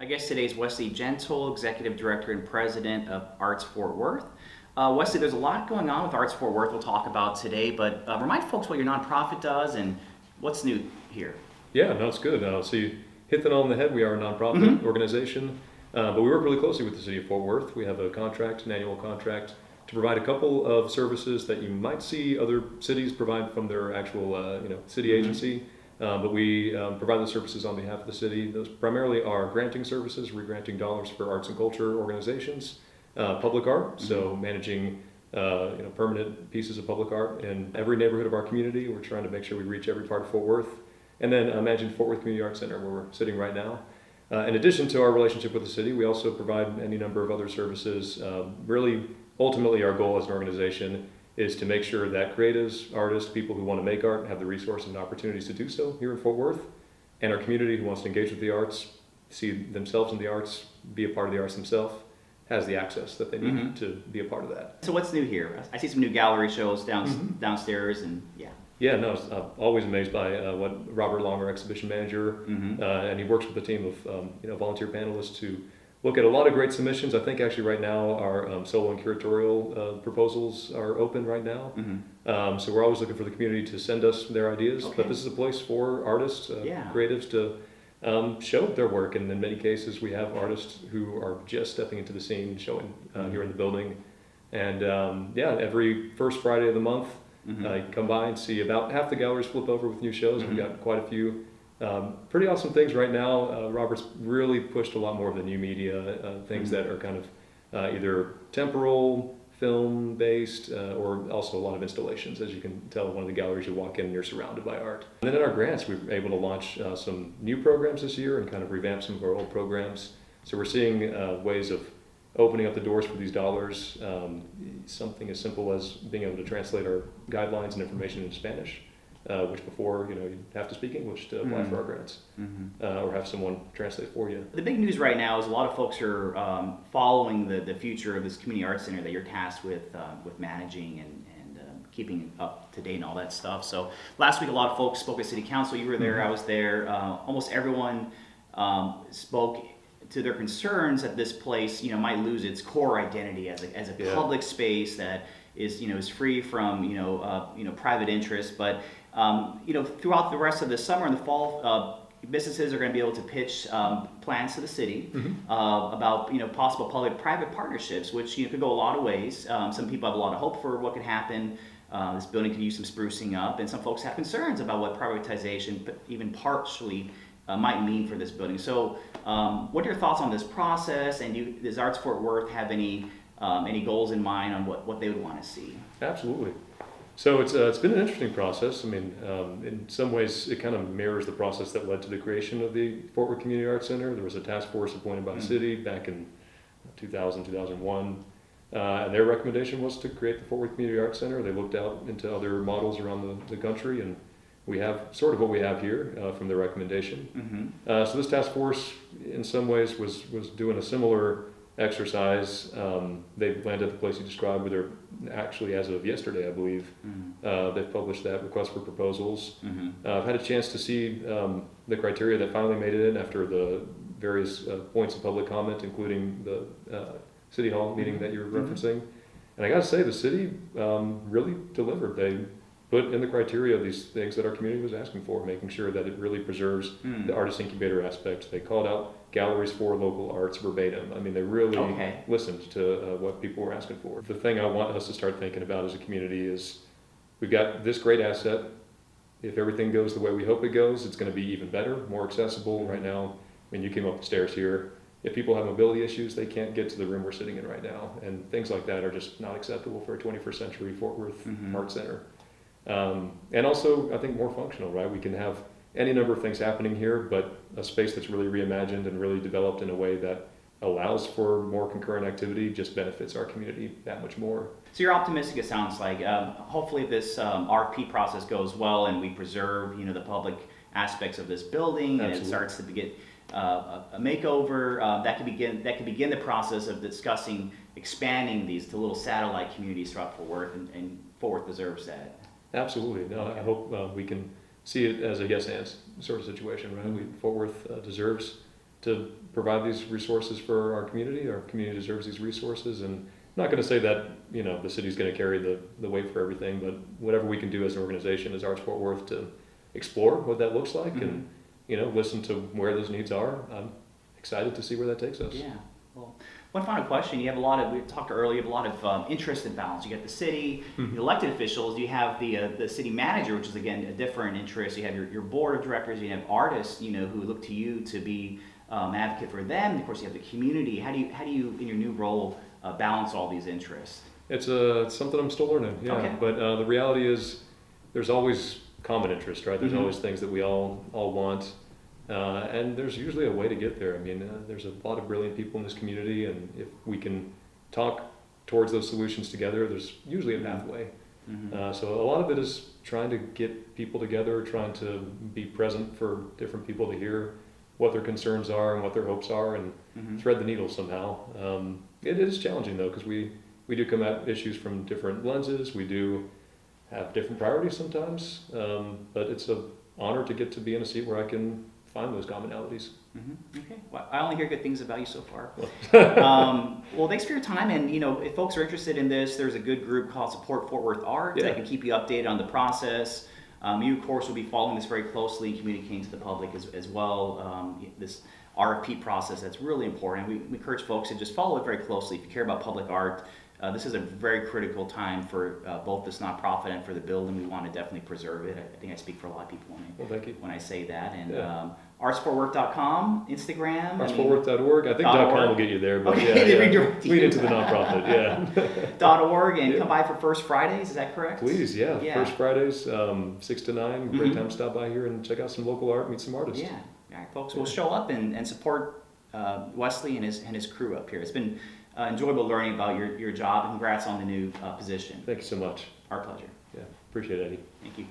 My guest today is Wesley Gentle, Executive Director and President of Arts Fort Worth. Wesley, there's a lot going on with Arts Fort Worth we'll talk about today, but remind folks what your nonprofit does and what's new here. Yeah, no, it's good. So you hit that on the head. We are a nonprofit organization, but we work really closely with the city of Fort Worth. We have a contract, an annual contract, to provide a couple of services that you might see other cities provide from their actual city agency. But we provide those services on behalf of the city. Those primarily are granting services, re-granting dollars for arts and culture organizations, public art, so managing permanent pieces of public art in every neighborhood of our community. We're trying to make sure we reach every part of Fort Worth. And then managing Fort Worth Community Arts Center, where we're sitting right now. In addition to our relationship with the city, we also provide any number of other services. Really, ultimately, our goal as an organization is to make sure that creatives, artists, people who want to make art have the resources and opportunities to do so here in Fort Worth, and our community who wants to engage with the arts, see themselves in the arts, be a part of the arts themselves, has the access that they need to be a part of that. So what's new here? I see some new gallery shows downstairs, and yeah. Yeah, no, I'm always amazed by what Robert Long, our exhibition manager, and he works with a team of volunteer panelists to look at a lot of great submissions. I think actually right now our solo and curatorial proposals are open right now. So we're always looking for the community to send us their ideas. Okay. But this is a place for artists, creatives to show their work. And in many cases we have artists who are just stepping into the scene, showing here in the building. And every first Friday of the month, you come by and see about half the galleries flip over with new shows. We've got quite a few pretty awesome things right now. Robert's really pushed a lot more of the new media, things that are kind of either temporal, film-based, or also a lot of installations. As you can tell, one of the galleries you walk in and you're surrounded by art. And then in our grants, we were able to launch some new programs this year and kind of revamp some of our old programs. So we're seeing ways of opening up the doors for these dollars, something as simple as being able to translate our guidelines and information into Spanish, which before, you'd have to speak English to apply for our grants, or have someone translate for you. The big news right now is a lot of folks are following the future of this community arts center that you're tasked with managing and keeping up to date and all that stuff. So last week a lot of folks spoke at City Council. You were there, I was there. Almost everyone spoke to their concerns that this place, might lose its core identity as a public space that is free from private interest. But throughout the rest of the summer and the fall, businesses are going to be able to pitch plans to the city about possible public-private partnerships, which could go a lot of ways. Some people have a lot of hope for what could happen. This building could use some sprucing up, and some folks have concerns about what privatization, but even partially, might mean for this building. So what are your thoughts on this process, and does Arts Fort Worth have any goals in mind on what they would want to see? Absolutely. So it's been an interesting process. I mean, in some ways it kind of mirrors the process that led to the creation of the Fort Worth Community Arts Center. There was a task force appointed by the city back in 2000, 2001. And their recommendation was to create the Fort Worth Community Arts Center. They looked out into other models around the country, and we have sort of what we have here from their recommendation. So this task force, in some ways, was doing a similar exercise. They landed at the place you described, where they're actually, as of yesterday, I believe, they've published that request for proposals. I've had a chance to see the criteria that finally made it in after the various points of public comment, including the City Hall meeting that you're referencing. And I got to say, the city really delivered. They put in the criteria of these things that our community was asking for, making sure that it really preserves the artist incubator aspect. They called out galleries for local arts verbatim. I mean, they really listened to what people were asking for. The thing I want us to start thinking about as a community is we've got this great asset. If everything goes the way we hope it goes, it's going to be even better, more accessible. Right now, I mean, you came up the stairs here. If people have mobility issues, they can't get to the room we're sitting in right now. And things like that are just not acceptable for a 21st century Fort Worth Art Center. And also, I think more functional, right? We can have any number of things happening here, but a space that's really reimagined and really developed in a way that allows for more concurrent activity just benefits our community that much more. So you're optimistic, it sounds like. Hopefully this RFP process goes well and we preserve, the public aspects of this building. Absolutely. And it starts to get a makeover. That could begin the process of discussing expanding these to little satellite communities throughout Fort Worth, and Fort Worth deserves that. Absolutely. No, I hope we can see it as a yes and sort of situation, right? Fort Worth deserves to provide these resources for our community. Our community deserves these resources, and I'm not going to say that the city's going to carry the weight for everything, but whatever we can do as an organization, as Arts Fort Worth, to explore what that looks like, and listen to where those needs are. I'm excited to see where that takes us. Yeah. Well, one final question. You have we talked earlier, you have a lot of interest and balance. You got the city, the elected officials, you have the city manager, which is, again, a different interest. You have your board of directors, you have artists, who look to you to be an advocate for them. And of course, you have the community. How do you in your new role, balance all these interests? It's something I'm still learning, yeah. Okay. But the reality is there's always common interest, right? There's always things that we all want. And there's usually a way to get there. I mean, there's a lot of brilliant people in this community, and if we can talk towards those solutions together, there's usually a pathway. So a lot of it is trying to get people together, trying to be present for different people to hear what their concerns are and what their hopes are, and thread the needle somehow. It is challenging, though, because we do come at issues from different lenses. We do have different priorities sometimes, but it's an honor to get to be in a seat where I can find those commonalities. Okay. Well, I only hear good things about you so far. Well, thanks for your time. And if folks are interested in this, there's a good group called Support Fort Worth Art that can keep you updated on the process. You, of course, will be following this very closely and communicating to the public as well. This RFP process, that's really important. We encourage folks to just follow it very closely. If you care about public art, this is a very critical time for both this nonprofit and for the building. We want to definitely preserve it. I think I speak for a lot of people when I say that. And artsfortworth.com, Instagram. Artsfortworth.org. I think .com will get you there, but lead into the nonprofit, .org, and come by for First Fridays, is that correct? Please, First Fridays, 6 to 9. Great time to stop by here and check out some local art, meet some artists. Yeah, all right, folks, we'll show up and support Wesley and his crew up here. It's been enjoyable learning about your job. Congrats on the new position. Thank you so much. Our pleasure. Yeah, appreciate it, Eddie. Thank you.